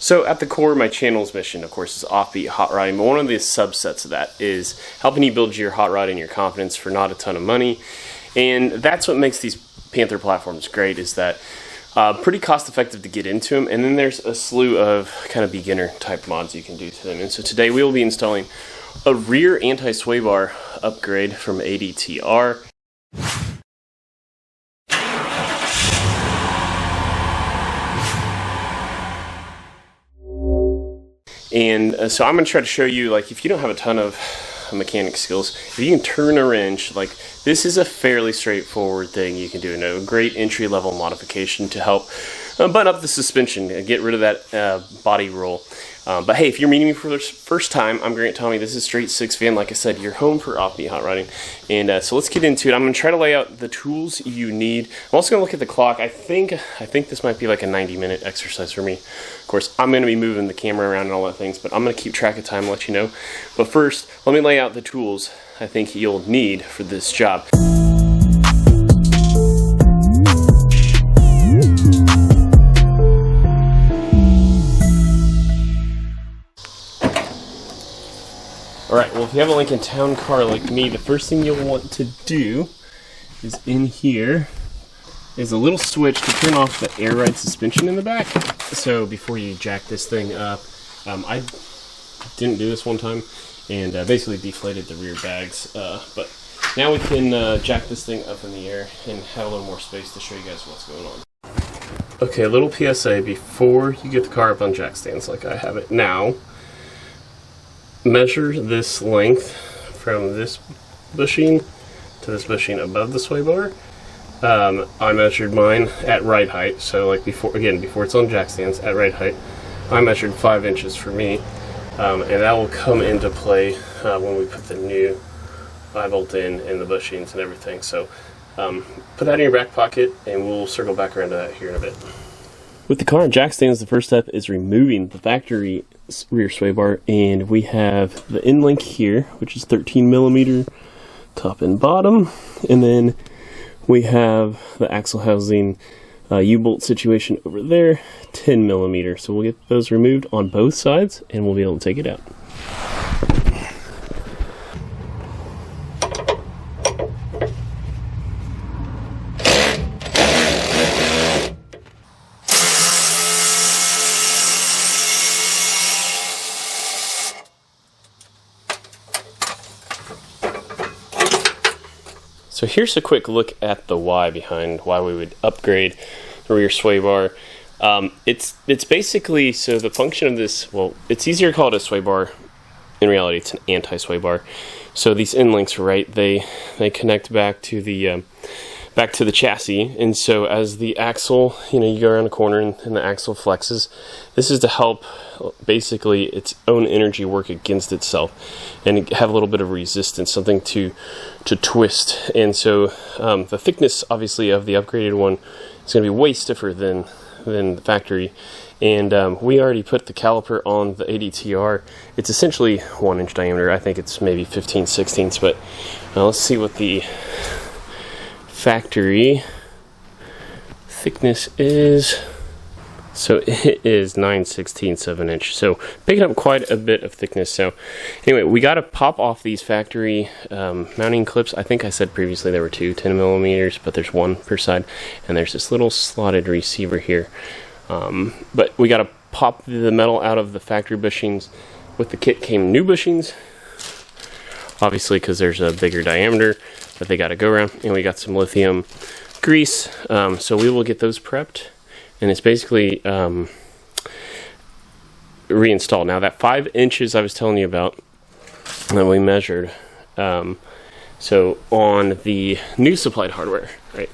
So at the core, my channel's mission, of course, is offbeat hot rodding, but one of the subsets of that is helping you build your hot rod and your confidence for not a ton of money. And that's what makes these Panther platforms great, is that pretty cost effective to get into them, and then there's a slew of kind of beginner type mods you can do to them. And so today we will be installing a rear anti-sway bar upgrade from ADTR. And so I'm going to try to show you, like, if you don't have a ton of mechanic skills, if you can turn a wrench, like, this is a fairly straightforward thing you can do, and a great entry-level modification to help button up the suspension and get rid of that body roll. But hey, if you're meeting me for the first time, I'm Grant Tommy. This is Straight Six Van. Like I said, you're home for offbeat hot rodding. And so let's get into it. I'm going to try to lay out the tools you need. I'm also going to look at the clock. I think this might be like a 90-minute exercise for me. Of course, I'm going to be moving the camera around and all that things, but I'm going to keep track of time and let you know. But first, let me lay out the tools I think you'll need for this job. Alright, well, if you have a Lincoln Town car like me, the first thing you'll want to do is in here is a little switch to turn off the air ride suspension in the back. So before you jack this thing up, I didn't do this one time and basically deflated the rear bags. But now we can jack this thing up in the air and have a little more space to show you guys what's going on. Okay, a little PSA before you get the car up on jack stands like I have it now. Measure this length from this bushing to this bushing above the sway bar. I measured mine at ride height, so like before it's on jack stands at ride height, I measured 5 inches for me, and that will come into play when we put the new eye bolt in and the bushings and everything. So put that in your back pocket, and we'll circle back around to that here in a bit. With the car on jack stands, the first step is removing the factory rear sway bar, and we have the end link here, which is 13mm top and bottom, and then we have the axle housing U-bolt situation over there, 10mm. So we'll get those removed on both sides, and we'll be able to take it out. So here's a quick look at the why behind why we would upgrade the rear sway bar. It's basically, so the function of this, well, it's easier to call it a sway bar. In reality, it's an anti-sway bar. So these end links, right, they connect back to the chassis, and so as the axle, you go around the corner and the axle flexes, this is to help basically its own energy work against itself and have a little bit of resistance, something to twist. And so the thickness, obviously, of the upgraded one is going to be way stiffer than the factory. And we already put the caliper on the ADTR. It's essentially 1 inch diameter. I think it's maybe 15/16, but let's see what the factory thickness is. So it is 9/16 of an inch, so picking up quite a bit of thickness. So anyway, we got to pop off these factory mounting clips. I think I said previously there were two 10mm, but there's one per side, and there's this little slotted receiver here. But we got to pop the metal out of the factory bushings. With the kit came new bushings, obviously, because there's a bigger diameter that they got to go around, and we got some lithium grease. So we will get those prepped, and it's basically reinstalled. Now that 5 inches I was telling you about that we measured, so on the new supplied hardware, right?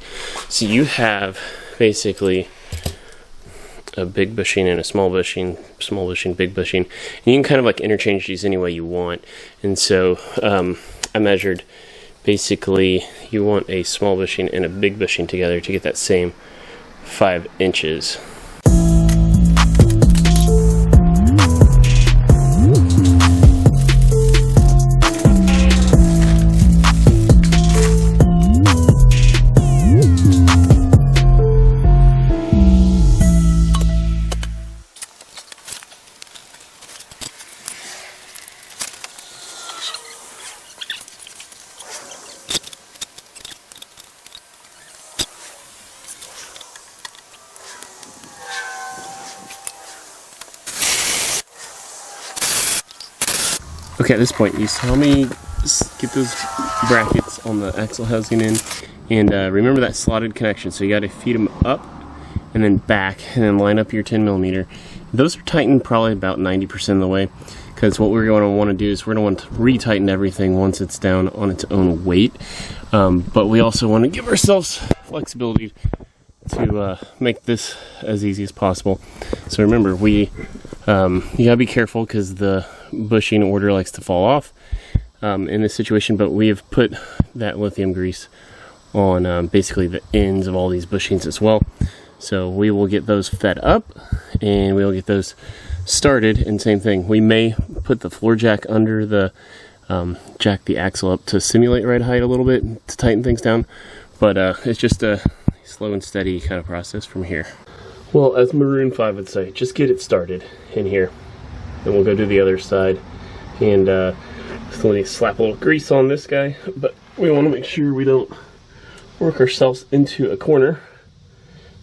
So you have basically a big bushing and a small bushing, big bushing, and you can kind of like interchange these any way you want. And so I measured, basically you want a small bushing and a big bushing together to get that same 5 inches. Okay, at this point, you saw me get those brackets on the axle housing in, and remember that slotted connection, so you got to feed them up and then back, and then line up your 10mm. Those are tightened probably about 90% of the way, because what we're going to want to do is we're going to want to retighten everything once it's down on its own weight, but we also want to give ourselves flexibility to make this as easy as possible. So remember, you gotta be careful because the bushing order likes to fall off in this situation, but we have put that lithium grease on basically the ends of all these bushings as well. So we will get those fed up and we will get those started, and same thing, we may put the floor jack under the jack the axle up to simulate ride height a little bit to tighten things down, but it's just a slow and steady kind of process from here. Well, as Maroon 5 would say, just get it started in here. Then we'll go do the other side and slowly slap a little grease on this guy, but we want to make sure we don't work ourselves into a corner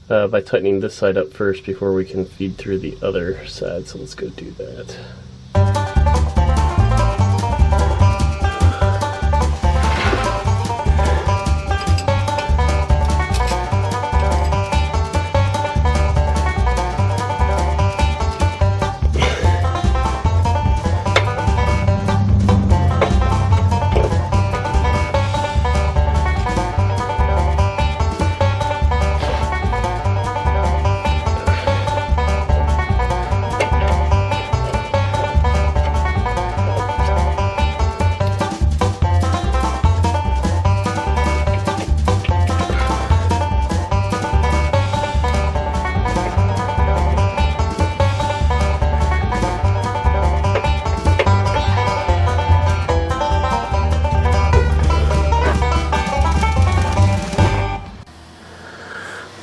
by tightening this side up first before we can feed through the other side. So let's go do that.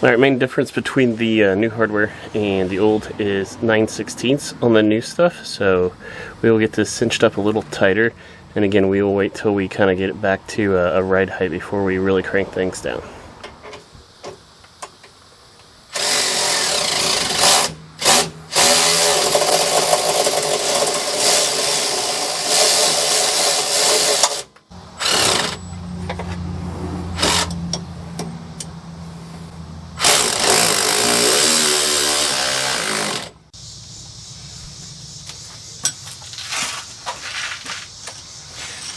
Alright, main difference between the new hardware and the old is 9/16 on the new stuff, so we will get this cinched up a little tighter, and again we will wait till we kind of get it back to a ride height before we really crank things down.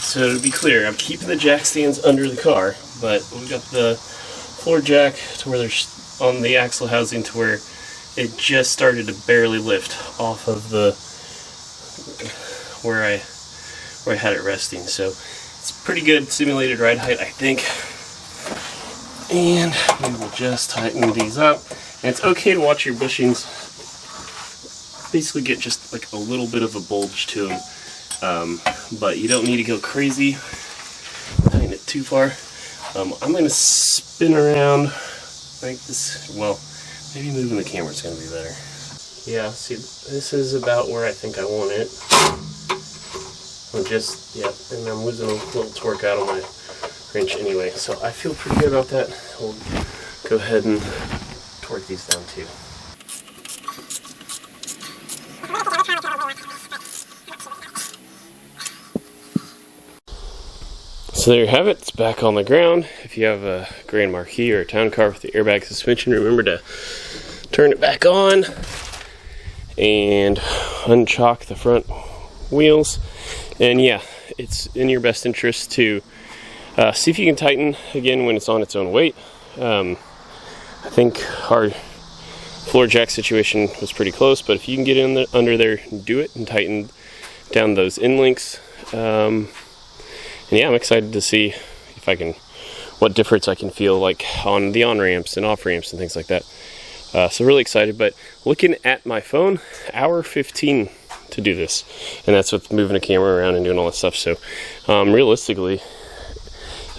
So to be clear, I'm keeping the jack stands under the car, but we got the floor jack to where there's on the axle housing to where it just started to barely lift off of the where I had it resting. So it's pretty good simulated ride height, I think. And we will just tighten these up. And it's okay to watch your bushings basically get just like a little bit of a bulge to them. But you don't need to go crazy, tighten it too far. I'm going to spin around like this. Well, maybe moving the camera is going to be better. Yeah, see, this is about where I think I want it. And I'm losing a little torque out on my wrench anyway, so I feel pretty good about that. We'll go ahead and torque these down too. So there you have it, it's back on the ground. If you have a Grand Marquis or a town car with the airbag suspension, remember to turn it back on and unchock the front wheels. And yeah, it's in your best interest to see if you can tighten again when it's on its own weight. I think our floor jack situation was pretty close, but if you can get in under there, do it and tighten down those end links. And yeah, I'm excited to see if I can, what difference I can feel like on the on-ramps and off-ramps and things like that. So really excited, but looking at my phone, hour 15 to do this. And that's with moving a camera around and doing all that stuff. So realistically,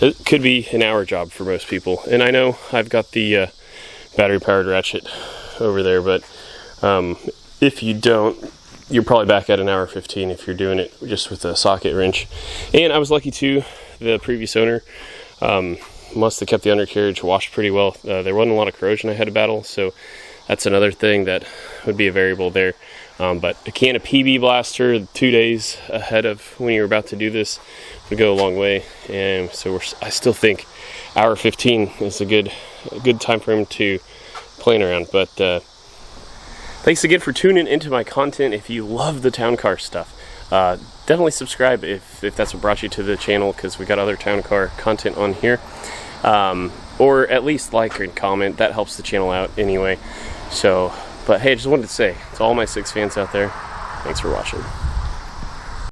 it could be an hour job for most people. And I know I've got the battery-powered ratchet over there, but if you don't, you're probably back at an hour 15 if you're doing it just with a socket wrench. And I was lucky too, the previous owner must have kept the undercarriage washed pretty well. There wasn't a lot of corrosion I had to battle, so that's another thing that would be a variable there. But a can of PB Blaster 2 days ahead of when you're about to do this would go a long way. And so I still think hour 15 is a good time frame to playing around. But thanks again for tuning into my content. If you love the town car stuff, definitely subscribe if that's what brought you to the channel, because we got other town car content on here. Or at least like and comment. That helps the channel out anyway. So, but hey, I just wanted to say to all my 6 fans out there, thanks for watching.